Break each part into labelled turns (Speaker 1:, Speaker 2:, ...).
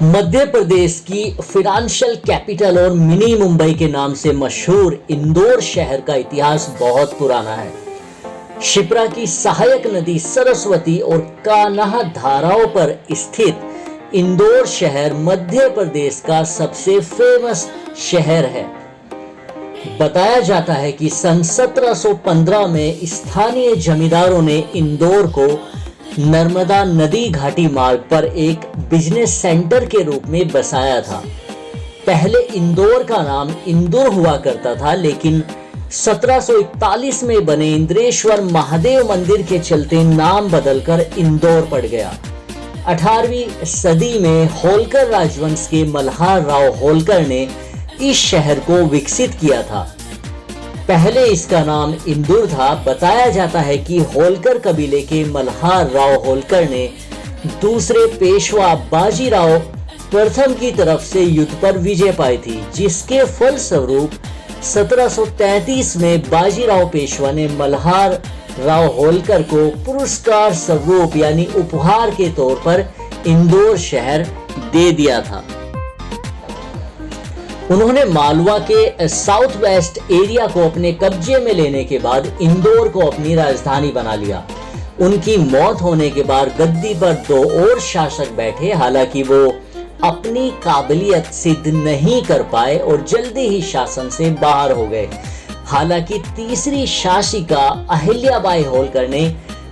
Speaker 1: मध्य प्रदेश की financial capital और mini Mumbai के नाम से मशहूर इंदौर शहर का इतिहास बहुत पुराना है। शिप्रा की सहायक नदी सरस्वती और कान्हा धाराओं पर स्थित इंदौर शहर मध्य प्रदेश का सबसे फेमस शहर है। बताया जाता है कि सन 1715 में स्थानीय जमींदारों ने इंदौर को नर्मदा नदी घाटी मार्ग पर एक बिजनेस सेंटर के रूप में बसाया था। पहले इंदौर का नाम इंदौर हुआ करता था, लेकिन 1741 में बने इंद्रेश्वर महादेव मंदिर के चलते नाम बदलकर इंदौर पड़ गया। 18वीं सदी में होलकर राजवंश के मल्हार राव होलकर ने इस शहर को विकसित किया था। पहले इसका नाम इंदौर था। बताया जाता है कि होलकर कबीले के मल्हार राव होलकर ने दूसरे पेशवा बाजीराव प्रथम की तरफ से युद्ध पर विजय पाई थी, जिसके फलस्वरूप 1733 में बाजीराव पेशवा ने मल्हार राव होलकर को पुरस्कार स्वरूप यानी उपहार के तौर पर इंदौर शहर दे दिया था। उन्होंने मालवा के साउथ वेस्ट एरिया को अपने कब्जे में लेने के बाद इंदौर को अपनी राजधानी बना लिया। उनकी मौत होने के बाद गद्दी पर दो और शासक बैठे, हालांकि वो अपनी काबिलियत सिद्ध नहीं कर पाए और जल्दी ही शासन से बाहर हो गए। हालांकि तीसरी शासिका अहिल्याबाई होलकर ने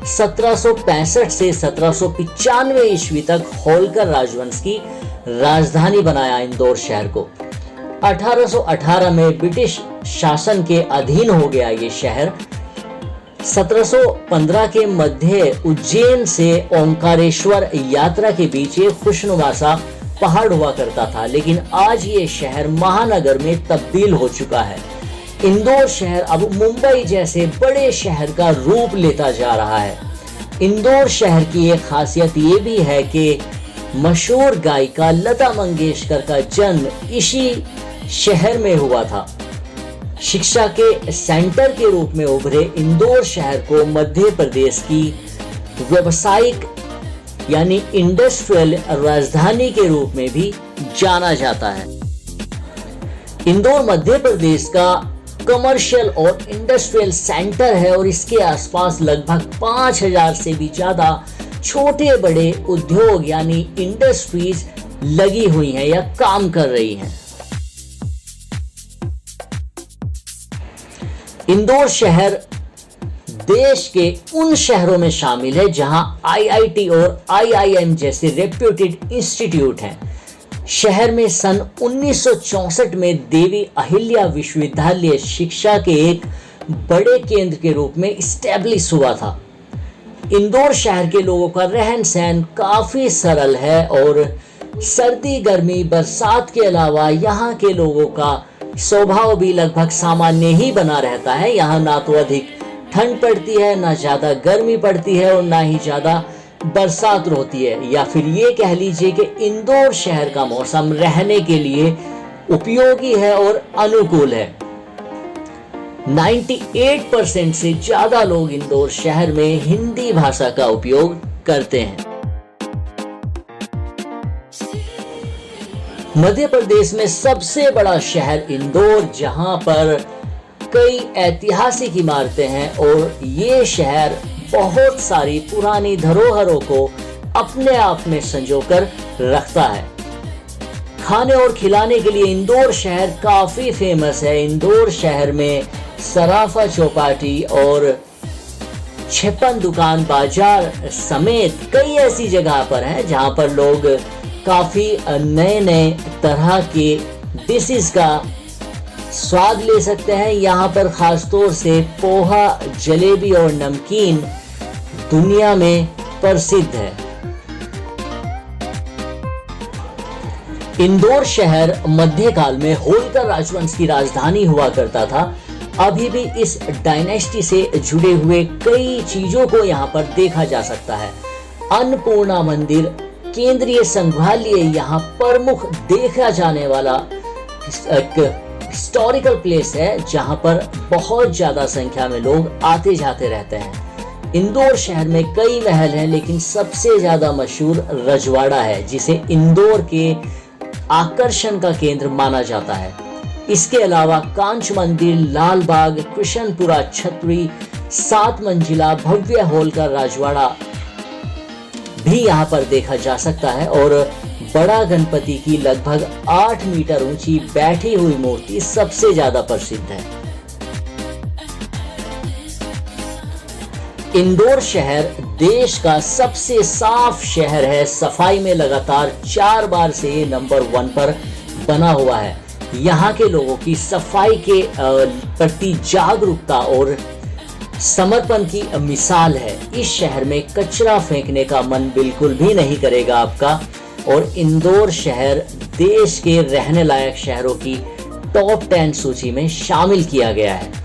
Speaker 1: 1765 से 1795 ईस्वी तक होलकर राजवंश की राजधानी बनाया इंदौर शहर को। 1818 में ब्रिटिश शासन के अधीन हो गया ये शहर। 1715 के मध्य उज्जैन से ओंकारेश्वर यात्रा के बीच एक खुशनुमा सा पहाड़ हुआ करता था, लेकिन आज ये शहर महानगर में तब्दील हो चुका है। इंदौर शहर अब मुंबई जैसे बड़े शहर का रूप लेता जा रहा है। इंदौर शहर की एक खासियत ये भी है कि मशहूर गायिका लता मंगेशकर का जन्म इसी शहर में हुआ था। शिक्षा के सेंटर के रूप में उभरे इंदौर शहर को मध्य प्रदेश की व्यावसायिक यानी इंडस्ट्रियल राजधानी के रूप में भी जाना जाता है। इंदौर मध्य प्रदेश का कमर्शियल और इंडस्ट्रियल सेंटर है और इसके आसपास लगभग 5000 से भी ज्यादा छोटे बड़े उद्योग यानी इंडस्ट्रीज लगी हुई हैं या काम कर रही हैं। इंदौर शहर देश के उन शहरों में शामिल है जहां आईआईटी और आईआईएम जैसे रेप्यूटेड इंस्टीट्यूट हैं। शहर में सन 1964 में देवी अहिल्या विश्वविद्यालय शिक्षा के एक बड़े केंद्र के रूप में इस्टेब्लिश हुआ था। इंदौर शहर के लोगों का रहन सहन काफी सरल है और सर्दी गर्मी बरसात के अलावा यहाँ के लोगों का स्वभाव भी लगभग सामान्य ही बना रहता है। यहाँ ना तो अधिक ठंड पड़ती है, ना ज्यादा गर्मी पड़ती है और ना ही ज्यादा बरसात होती है। या फिर ये कह लीजिए कि इंदौर शहर का मौसम रहने के लिए उपयोगी है और अनुकूल है। 98% से ज्यादा लोग इंदौर शहर में हिंदी भाषा का उपयोग करते हैं। मध्य प्रदेश में सबसे बड़ा शहर इंदौर, जहां पर कई ऐतिहासिक इमारतें हैं और ये शहर बहुत सारी पुरानी धरोहरों को अपने आप में संजोकर रखता है। खाने और खिलाने के लिए इंदौर शहर काफी फेमस है। इंदौर शहर में सराफा चौपाटी और 56 दुकान बाजार समेत कई ऐसी जगह पर हैं जहां पर लोग काफी नए नए तरह के डिशेस का स्वाद ले सकते हैं। यहाँ पर खासतौर से पोहा, जलेबी और नमकीन दुनिया में प्रसिद्ध है। इंदौर शहर मध्यकाल में होलकर राजवंश की राजधानी हुआ करता था। अभी भी इस डायनेस्टी से जुड़े हुए कई चीजों को यहाँ पर देखा जा सकता है। अन्नपूर्णा मंदिर, केंद्रीय संग्रहालय यहाँ प्रमुख देखा जाने वाला एक हिस्टोरिकल प्लेस है जहाँ पर बहुत ज्यादा संख्या में लोग आते जाते रहते हैं। इंदौर शहर में कई महल हैं, लेकिन सबसे ज्यादा मशहूर रजवाड़ा है, जिसे इंदौर के आकर्षण का केंद्र माना जाता है। इसके अलावा कांच मंदिर, लाल बाग, कृष्णपुरा छतरी, 7 मंजिला भव्य हॉल का राजवाड़ा भी यहाँ पर देखा जा सकता है और बड़ा गणपति की लगभग 8 मीटर ऊंची बैठी हुई मूर्ति सबसे ज्यादा प्रसिद्ध है। इंदौर शहर देश का सबसे साफ शहर है। सफाई में लगातार 4 बार से ये नंबर 1 पर बना हुआ है। यहाँ के लोगों की सफाई के प्रति जागरूकता और समर्पण की मिसाल है। इस शहर में कचरा फेंकने का मन बिल्कुल भी नहीं करेगा आपका, और इंदौर शहर देश के रहने लायक शहरों की टॉप 10 सूची में शामिल किया गया है।